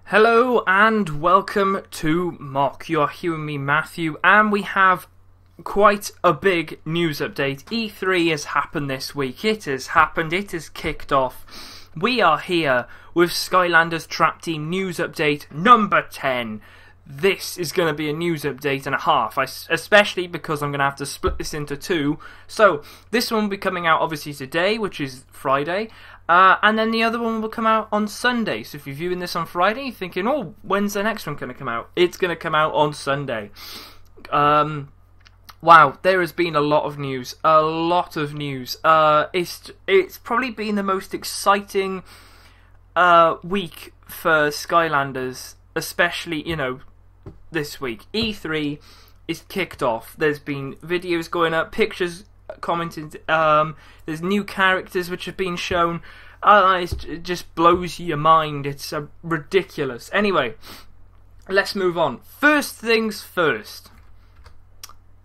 Hello and welcome to Mock. You're hearing me, Matthew, and we have quite a big news update. E3 has happened this week. It has happened. It has kicked off. We are here with Skylanders Trap Team news update number 10. This is going to be a news update and a half, especially because I'm going to have to split this into two. So, this one will be coming out obviously today, which is Friday, and then the other one will come out on Sunday. So if you're viewing this on Friday, you're thinking, oh, when's the next one going to come out? It's going to come out on Sunday. Wow, there has been a lot of news. A lot of news. It's probably been the most exciting week for Skylanders, especially, you know, this week. E3 is kicked off. There's been videos going up, pictures commented, there's new characters which have been shown. It just blows your mind. It's ridiculous. Anyway, let's move on. First things first.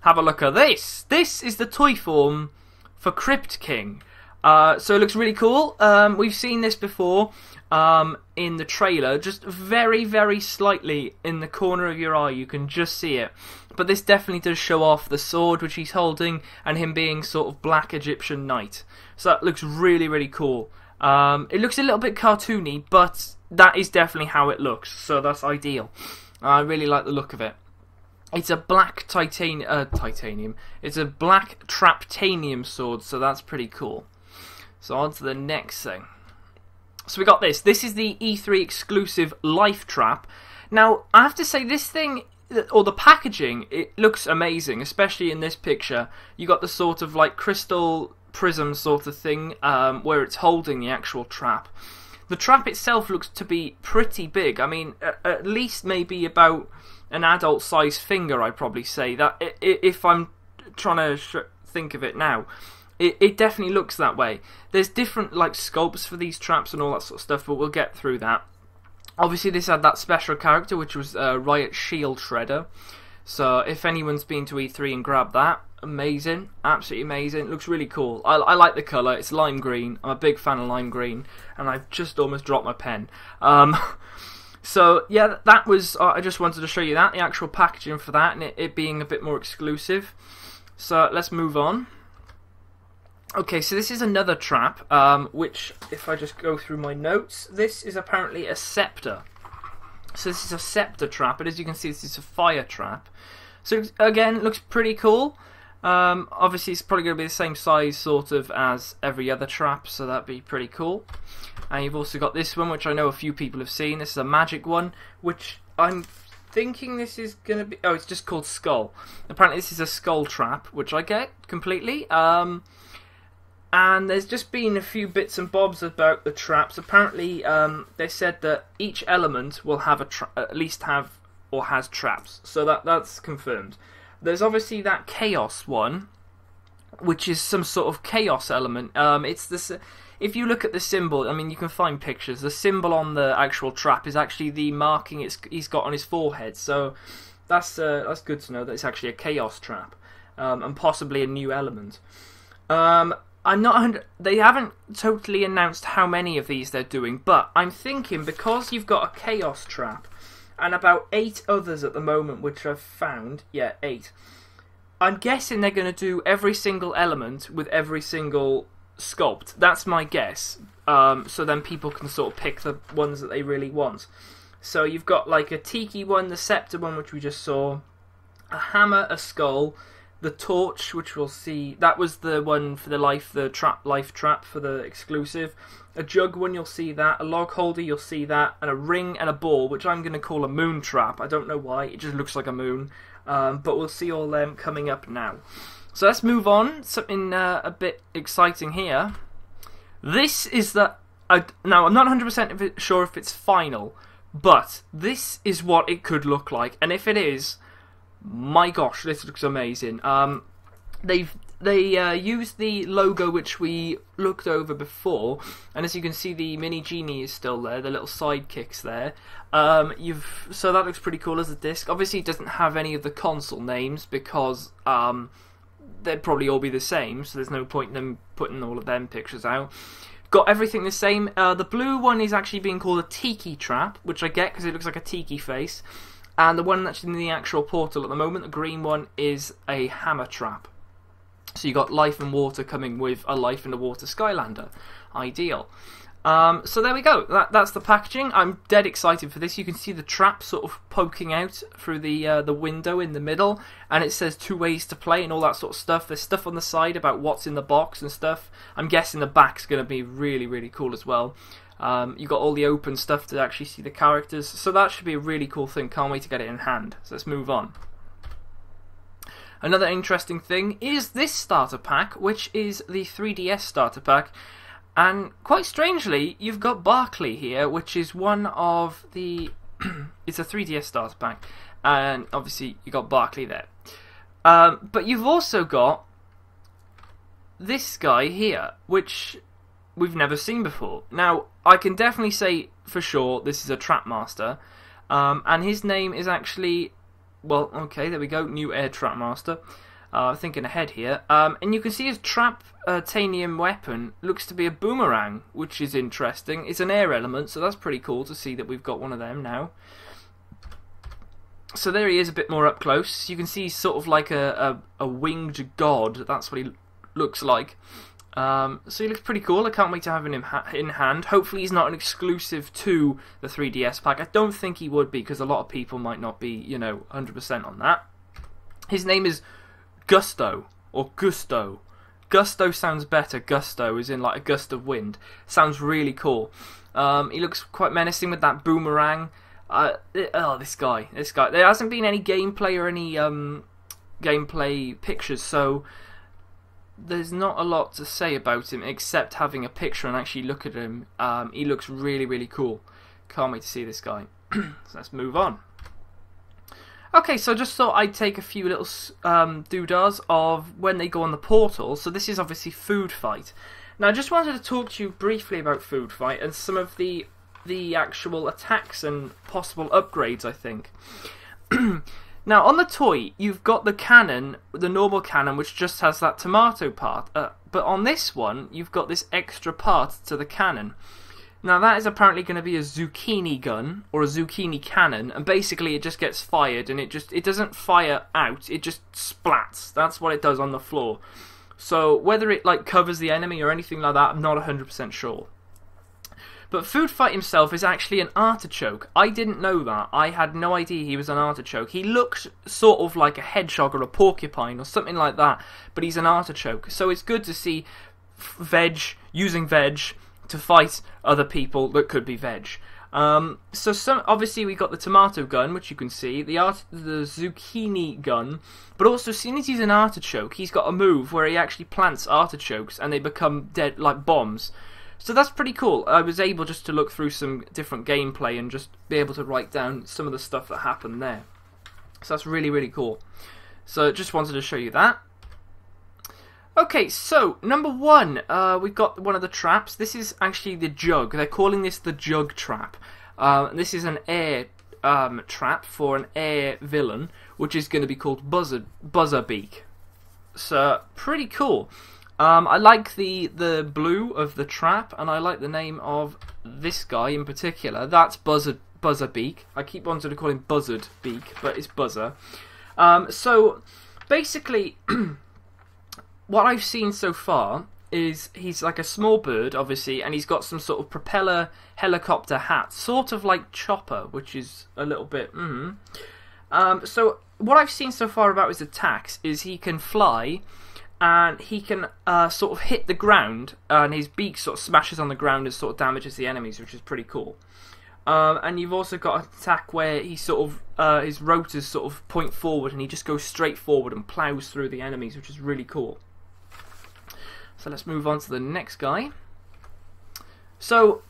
Have a look at this. This is the toy form for Krypt King. So it looks really cool. We've seen this before in the trailer, just very, very slightly in the corner of your eye. You can just see it. But this definitely does show off the sword which he's holding and him being sort of black Egyptian knight. So that looks really, really cool. It looks a little bit cartoony, but that is definitely how it looks. So that's ideal. I really like the look of it. It's a black titanium. It's a black traptanium sword, so that's pretty cool. So on to the next thing. So we got this. This is the E3 exclusive life trap. Now, I have to say, this thing, or the packaging, it looks amazing, especially in this picture. You got the sort of like crystal prism sort of thing where it's holding the actual trap. The trap itself looks to be pretty big. I mean, at least maybe about an adult size finger, I'd probably say. That if I'm trying to think of it now. It definitely looks that way. There's different like sculpts for these traps and all that sort of stuff, but we'll get through that. Obviously, this had that special character, which was Riot Shield Shredder. So if anyone's been to E3 and grabbed that, amazing, absolutely amazing. It looks really cool. I like the colour. It's lime green. I'm a big fan of lime green, and I've just almost dropped my pen. So yeah, that was. I just wanted to show you that, the actual packaging for that, and it being a bit more exclusive. So let's move on. Okay, so this is another trap, which, if I just go through my notes, this is apparently a scepter. So this is a scepter trap, and as you can see, this is a fire trap. So again, it looks pretty cool. Obviously, it's probably going to be the same size, sort of, as every other trap, so that'd be pretty cool. And you've also got this one, which I know a few people have seen. This is a magic one, which I'm thinking this is going to be... Oh, it's just called Skull. Apparently, this is a skull trap, which I get completely. And there's just been a few bits and bobs about the traps. Apparently, they said that each element will have at least have or has traps. So that's confirmed. There's obviously that chaos one, which is some sort of chaos element. It's this. If you look at the symbol, I mean, you can find pictures. The symbol on the actual trap is actually the marking he's got on his forehead. So that's good to know that it's actually a chaos trap, and possibly a new element. I'm not. They haven't totally announced how many of these they're doing, but I'm thinking because you've got a chaos trap and about 8 others at the moment, which I've found. Yeah, 8. I'm guessing they're going to do every single element with every single sculpt. That's my guess. So then people can sort of pick the ones that they really want. So you've got like a tiki one, the scepter one, which we just saw, a hammer, a skull. The torch, which we'll see, that was the one for the life trap for the exclusive. A jug one, you'll see that. A log holder, you'll see that. And a ring and a ball, which I'm going to call a moon trap. I don't know why, it just looks like a moon. But we'll see all them coming up now. So let's move on. Something a bit exciting here. This is the... now, I'm not 100% sure if it's final, but this is what it could look like. And if it is... My gosh, this looks amazing. They used the logo which we looked over before, and as you can see, the mini genie is still there. The little sidekicks there. So that looks pretty cool as a disc. Obviously, it doesn't have any of the console names because they'd probably all be the same. So there's no point in them putting all of them pictures out. got everything the same. The blue one is actually being called a tiki trap, which I get because it looks like a tiki face. And the one that's in the actual portal at the moment, the green one, is a hammer trap. So you got life and water coming with a life and a water Skylander. Ideal. So there we go. That's the packaging. I'm dead excited for this. You can see the trap sort of poking out through the window in the middle, and it says 2 ways to play and all that sort of stuff. There's stuff on the side about what's in the box and stuff. I'm guessing the back's going to be really, really cool as well. You got all the open stuff to actually see the characters, so that should be a really cool thing. Can't wait to get it in hand. So let's move on. Another interesting thing is this starter pack, which is the 3DS starter pack. And quite strangely, you've got Barkley here, which is one of the... it's a 3DS starter pack. And obviously, you got Barkley there. But you've also got this guy here, which we've never seen before. Now, I can definitely say for sure this is a Trap Master. And his name is actually... Well, okay, there we go. New Air Trap Master. Thinking ahead here. And you can see his trap titanium weapon looks to be a boomerang, which is interesting. It's an air element, so that's pretty cool to see that we've got one of them now. So there he is a bit more up close. You can see he's sort of like a winged god. That's what he looks like. So he looks pretty cool. I can't wait to have him in hand. Hopefully he's not an exclusive to the 3DS pack. I don't think he would be, because a lot of people might not be, you know, 100% on that. His name is Gusto, or Gusto. Gusto sounds better. Gusto is in like a gust of wind. Sounds really cool. He looks quite menacing with that boomerang. This guy. There hasn't been any gameplay or any gameplay pictures, so there's not a lot to say about him except having a picture and actually look at him. He looks really, really cool. Can't wait to see this guy. So let's move on. Okay, so I just thought I'd take a few little doodahs of when they go on the portal. So this is obviously Food Fight. Now I just wanted to talk to you briefly about Food Fight and some of the actual attacks and possible upgrades, I think. Now on the toy, you've got the cannon, the normal cannon, which just has that tomato part. But on this one, you've got this extra part to the cannon. Now that is apparently going to be a zucchini gun, or a zucchini cannon, and basically it just gets fired, and it doesn't fire out, it just splats. That's what it does on the floor. So whether it like covers the enemy or anything like that, I'm not 100% sure. But Food Fight himself is actually an artichoke. I didn't know that. I had no idea he was an artichoke. He looks sort of like a hedgehog or a porcupine or something like that, but he's an artichoke. So it's good to see using veg to fight other people that could be veg. Obviously we got the tomato gun, which you can see, the zucchini gun, but also seeing as he's an artichoke, he's got a move where he actually plants artichokes and they become dead like bombs. So that's pretty cool. I was able just to look through some different gameplay and just be able to write down some of the stuff that happened there. So that's really, really cool. So just wanted to show you that. Okay, so number one, we've got one of the traps. This is actually the jug. They're calling this the jug trap. This is an air trap for an air villain, which is going to be called Buzzerbeak. So pretty cool. I like the blue of the trap, and I like the name of this guy in particular. That's Buzzerbeak. I keep wanting to call him Buzzardbeak, but it's Buzzer. So basically, what I've seen so far is he's like a small bird, obviously, and he's got some sort of propeller helicopter hat, sort of like Chopper, which is a little bit. So what I've seen so far about his attacks is he can fly. And he can sort of hit the ground, and his beak sort of smashes on the ground and sort of damages the enemies, which is pretty cool. And you've also got an attack where he sort of his rotors sort of point forward, and he just goes straight forward and plows through the enemies, which is really cool. So let's move on to the next guy. So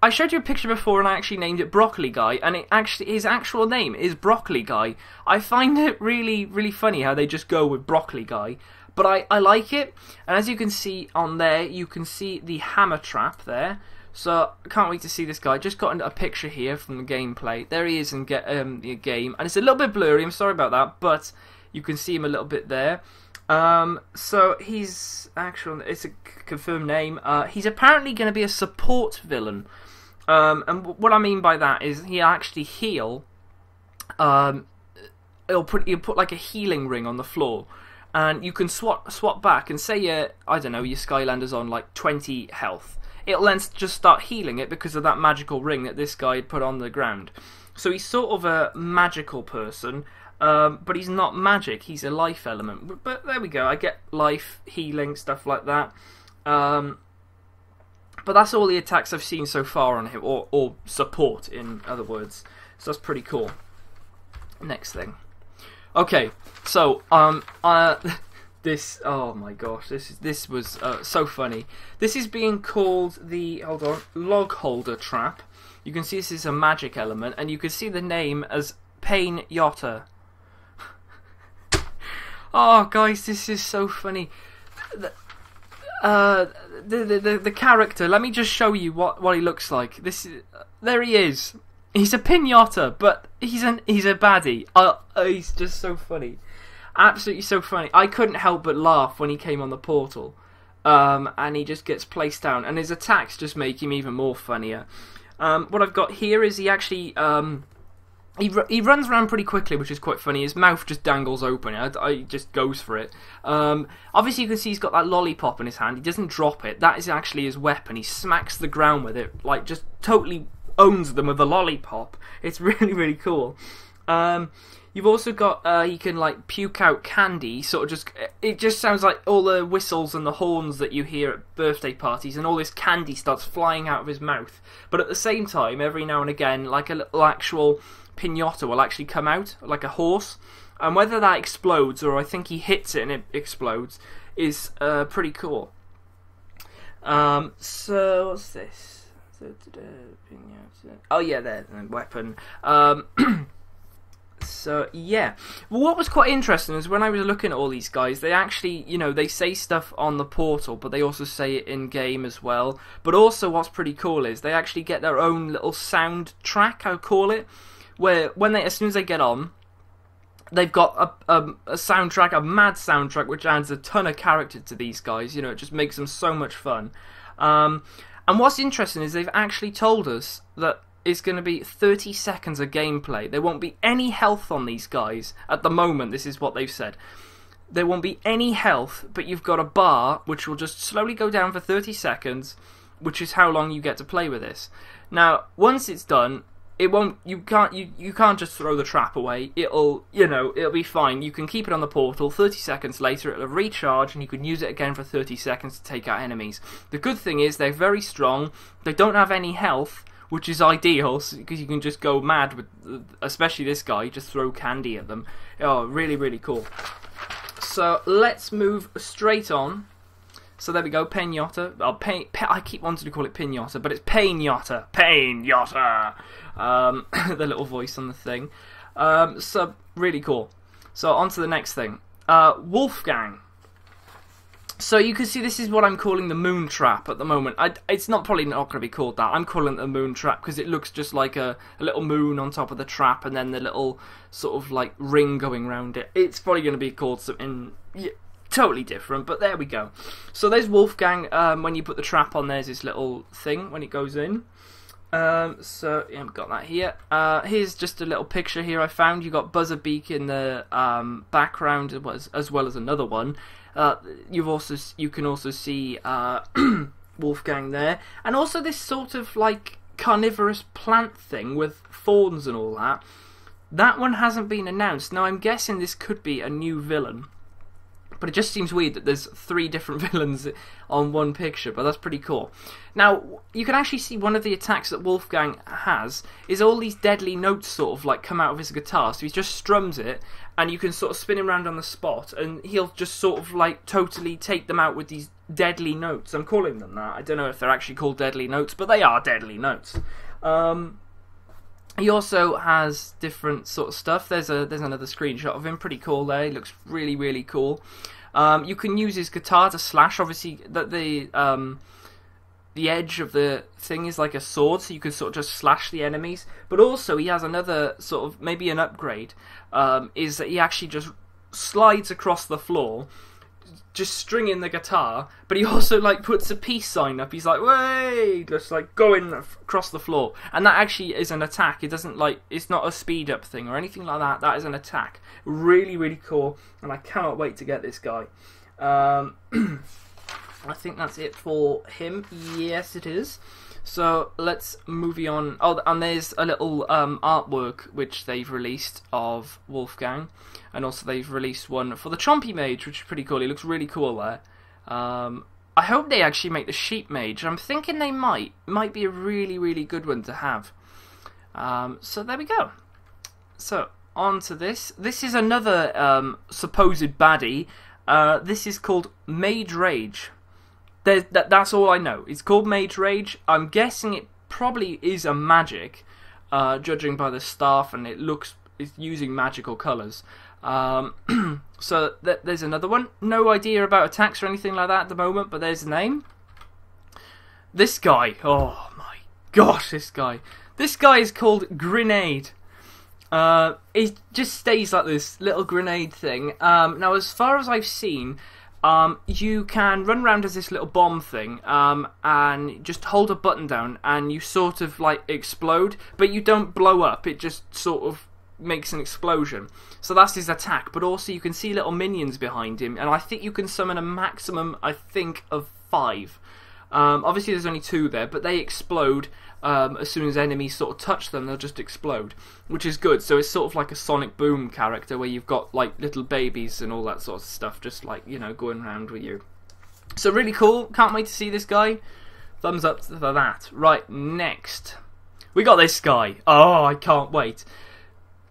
I showed you a picture before, and I actually named it Broccoli Guy, and his actual name is Broccoli Guy. I find it really, really funny how they just go with Broccoli Guy. But I like it, and as you can see on there, you can see the hammer trap there. So I can't wait to see this guy. Just got a picture here from the gameplay. There he is in the game, and it's a little bit blurry. I'm sorry about that, but you can see him a little bit there. So he's actual. It's a confirmed name. He's apparently going to be a support villain. And what I mean by that is he'll actually heal. He'll put like a healing ring on the floor, and you can swap back and say I don't know, your Skylanders on like 20 health. It'll then just start healing it because of that magical ring that this guy had put on the ground. So he's sort of a magical person. But he's not magic, he's a life element. But there we go, I get life, healing, stuff like that. But that's all the attacks I've seen so far on him, or support, in other words. So that's pretty cool. Next thing. Okay, so, this, oh my gosh, this was so funny. This is being called the, hold on, Log Holder Trap. You can see this is a magic element, and you can see the name as Painyatta. Oh, guys, this is so funny. The character. Let me just show you what he looks like. There he is. He's a Painyatta, but he's a baddie. He's just so funny, absolutely so funny. I couldn't help but laugh when he came on the portal, and he just gets placed down, and his attacks just make him even more funnier. What I've got here is he actually. He runs around pretty quickly, which is quite funny. His mouth just dangles open. He just goes for it. Obviously, you can see he's got that lollipop in his hand. He doesn't drop it. That is actually his weapon. He smacks the ground with it, like just totally owns them with the lollipop. It's really, really cool. You've also got he can like puke out candy. Sort of it just sounds like all the whistles and the horns that you hear at birthday parties, and all this candy starts flying out of his mouth. But at the same time, every now and again, like a little actual Painyatta will actually come out like a horse, and whether that explodes or I think he hits it and it explodes is pretty cool. So what's this? Oh yeah, there's the weapon. So yeah, well, what was quite interesting is when I was looking at all these guys, they actually, they say stuff on the portal, but they also say it in game as well. But also, what's pretty cool is they actually get their own little soundtrack, I'll call it, where as soon as they get on, they've got a soundtrack, a mad soundtrack, which adds a ton of character to these guys. It just makes them so much fun. And what's interesting is they've actually told us that it's going to be 30 seconds of gameplay. There won't be any health on these guys at the moment. This is what they've said. There won't be any health, but you've got a bar which will just slowly go down for 30 seconds, which is how long you get to play with this. Now, once it's done, it won't. You can't just throw the trap away. It'll be fine. You can keep it on the portal. 30 seconds later, it'll recharge, and you can use it again for 30 seconds to take out enemies. The good thing is they're very strong. They don't have any health, which is ideal because you can just go mad with, especially this guy. Just throw candy at them. Oh, really, really cool. So let's move straight on. So there we go, Painyatta. I keep wanting to call it Painyatta, but it's Painyatta. Painyatta. The little voice on the thing. So really cool. So on to the next thing. Wolfgang. So you can see this is what I'm calling the moon trap at the moment. It's probably not going to be called that. I'm calling it the moon trap because it looks just like a little moon on top of the trap, and then the little sort of like ring going around it. It's probably going to be called something totally different, but there we go. So there's Wolfgang. When you put the trap on, there's this little thing when it goes in. So yeah, I've got that here. Here's just a little picture here I found. You got Buzzerbeak in the background as well as another one. You can also see Wolfgang there, and also this sort of like carnivorous plant thing with thorns and all that. That one hasn't been announced. Now I'm guessing this could be a new villain. But it just seems weird that there's 3 different villains on one picture, but that's pretty cool. Now, you can actually see one of the attacks that Wolfgang has is all these deadly notes sort of like come out of his guitar. So he just strums it, and you can sort of spin him around on the spot, and he'll just sort of like totally take them out with these deadly notes. I'm calling them that. I don't know if they're actually called deadly notes, but they are deadly notes. He also has different sort of stuff. There's another screenshot of him, pretty cool there. He looks really, really cool. You can use his guitar to slash. Obviously, the edge of the thing is like a sword, so you can sort of just slash the enemies. But also, he has another sort of maybe an upgrade. Is that he actually just slides across the floor, just stringing the guitar, but he also like puts a peace sign up. He's like, "Way!" just like going across the floor, and that actually is an attack. It doesn't like it's not a speed up thing or anything like that. That is an attack. Really, really cool, and I cannot wait to get this guy. I think that's it for him. Yes, it is. So let's move on. Oh, and there's a little artwork which they've released of Wolfgang, and also they've released one for the Chompy Mage, which is pretty cool. He looks really cool there. I hope they actually make the Sheep Mage. I'm thinking they might be a really, really good one to have. So there we go. So on to this. This is another supposed baddie. This is called Mage Rage. That's all I know. It's called Mage Rage. I'm guessing it probably is a magic, judging by the staff, and it's using magical colours. So there's another one. No idea about attacks or anything like that at the moment, but there's the name. This guy. Oh my gosh, this guy. This guy is called Grinnade. It just stays like this little grenade thing. Now, as far as I've seen, you can run around as this little bomb thing, and just hold a button down, and you sort of like explode, but you don't blow up. It just sort of makes an explosion. So that's his attack. But also you can see little minions behind him, and I think you can summon a maximum, I think, of 5. Obviously there's only 2 there, but they explode. As soon as enemies sort of touch them, they'll just explode, which is good. So it's sort of like a Sonic Boom character, where you've got like little babies and all that sort of stuff, just like, you know, going around with you. So really cool. Can't wait to see this guy. Thumbs up for that. Right, next we got this guy. Oh, I can't wait.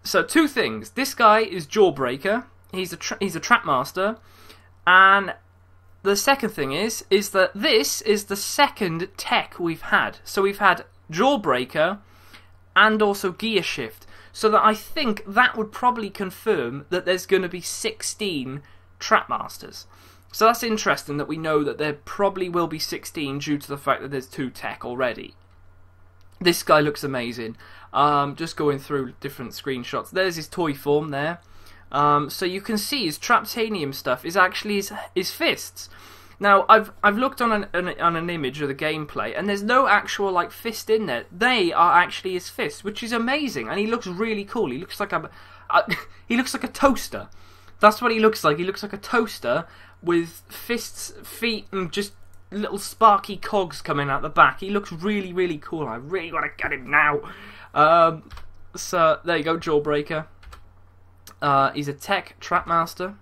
So 2 things. This guy is Jawbreaker. He's a trap master, and the second thing is that this is the second tech we've had. So we've had Jawbreaker and also Gear Shift. So that I think that would probably confirm that there's going to be 16 Trap Masters. So that's interesting that we know that there probably will be 16 due to the fact that there's 2 tech already. This guy looks amazing. Just going through different screenshots. There's his toy form there. So you can see his Traptanium stuff is actually his fists. Now I've looked on an image of the gameplay, and there's no actual like fist in there. They are actually his fists, which is amazing, and he looks really cool. He looks like he looks like a toaster. That's what he looks like. He looks like a toaster with fists, feet, and just little sparky cogs coming out the back. He looks really, really cool. I really want to get him now. So there you go, Jawbreaker. He's a tech trap master.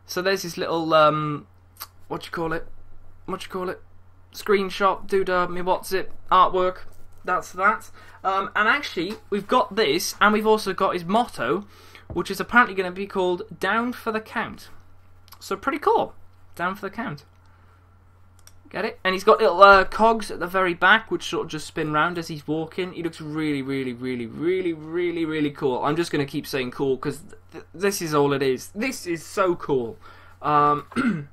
So there's his little what you call it? Screenshot, doodah, me what's it? Artwork. That's that. And actually, we've got this, and we've also got his motto, which is apparently going to be called "Down for the Count." So pretty cool. Down for the count. Get it? And he's got little cogs at the very back, which sort of just spin round as he's walking. He looks really, really, really, really, really, really cool. I'm just going to keep saying cool, because this is all it is. This is so cool. Traptanium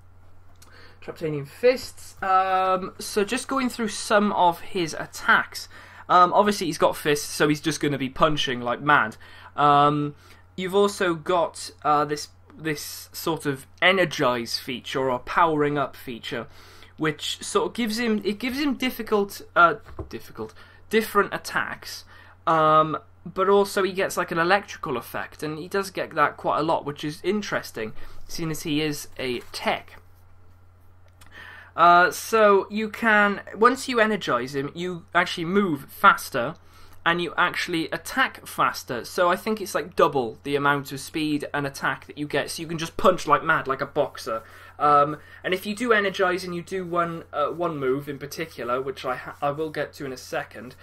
fists. So just going through some of his attacks. Obviously he's got fists, so he's just going to be punching like mad. You've also got this sort of energize feature, or powering up feature, which sort of gives him different attacks, but also he gets like an electrical effect, and he does get that quite a lot, which is interesting, seeing as he is a tech. So you can, once you energize him, you actually move faster, and you actually attack faster. So I think it's like double the amount of speed and attack that you get, so you can just punch like mad, like a boxer. And if you do energize and you do one move in particular, which I will get to in a second,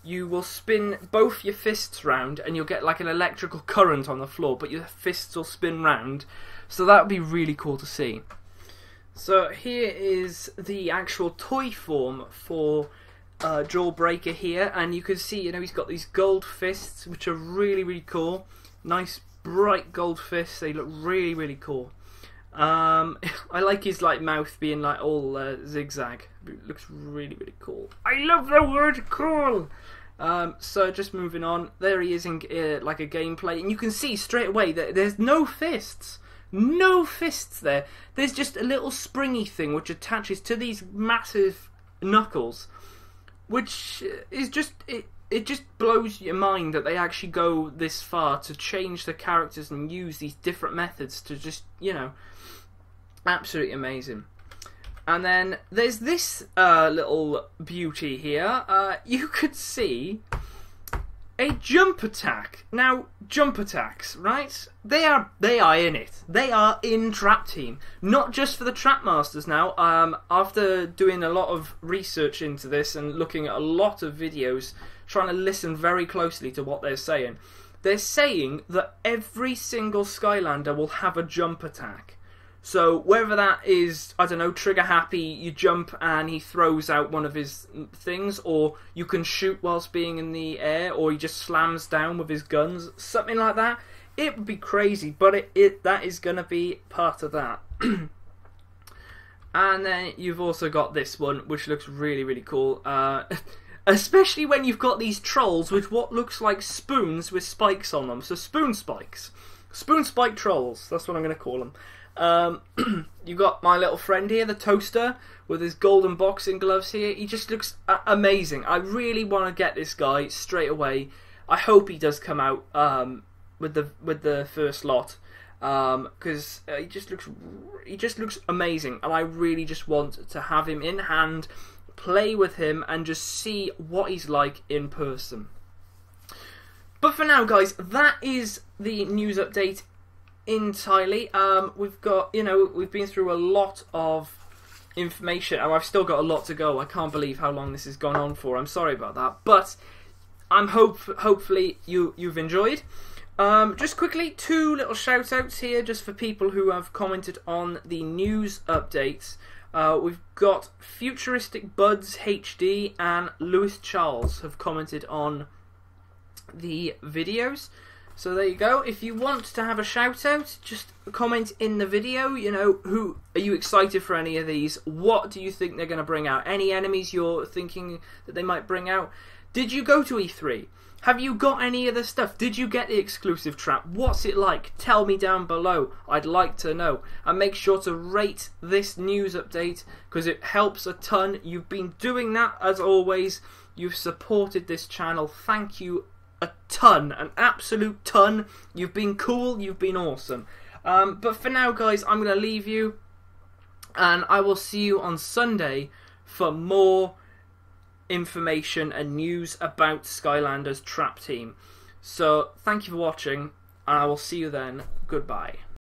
you will spin both your fists round, and you'll get like an electrical current on the floor, but your fists will spin round. So that would be really cool to see. So here is the actual toy form for Jawbreaker here, and you can see, you know, he's got these gold fists, which are really, really cool. Nice bright gold fists. They look really, really cool. I like his like mouth being like all zigzag. It looks really, really cool. I love the word cool. So just moving on, there he is in like a gameplay, and you can see straight away that there's no fists. No fists there. There's just a little springy thing which attaches to these massive knuckles, which is just it just blows your mind that they actually go this far to change the characters and use these different methods to just, you know, absolutely amazing. And then there's this little beauty here. You could see a jump attack. Now, jump attacks, right? They are in it. They are in Trap Team. Not just for the Trap Masters now. After doing a lot of research into this and looking at a lot of videos, trying to listen very closely to what they're saying that every single Skylander will have a jump attack. So whether that is, I don't know, trigger happy, you jump and he throws out one of his things, or you can shoot whilst being in the air, or he just slams down with his guns, something like that. It would be crazy, but that is going to be part of that. And then you've also got this one, which looks really, really cool. Especially when you've got these trolls with what looks like spoons with spikes on them. So spoon spikes. Spoon spike trolls, that's what I'm going to call them. You got my little friend here, the toaster, with his golden boxing gloves here. He just looks amazing. I really want to get this guy straight away. I hope he does come out with the first lot, because he just looks amazing, and I really just want to have him in hand, play with him, and just see what he's like in person. But for now, guys, that is the news update entirely. We've got, we've been through a lot of information, and I've still got a lot to go. I can't believe how long this has gone on for. I'm sorry about that, but I'm hopefully you've enjoyed. Just quickly, 2 little shout outs here just for people who have commented on the news updates. We've got Futuristic Buds HD and Lewis Charles have commented on the videos. So there you go. If you want to have a shout out, just comment in the video. Who are you excited for any of these? What do you think they're going to bring out? Any enemies you're thinking that they might bring out? Did you go to E3? Have you got any of the stuff? Did you get the exclusive trap? What's it like? Tell me down below. I'd like to know. And make sure to rate this news update, because it helps a ton. You've been doing that as always. You've supported this channel. Thank you a ton. An absolute ton. You've been cool. You've been awesome. But for now, guys, I'm going to leave you. And I will see you on Sunday for more information and news about Skylanders Trap Team. So thank you for watching, and I will see you then. Goodbye.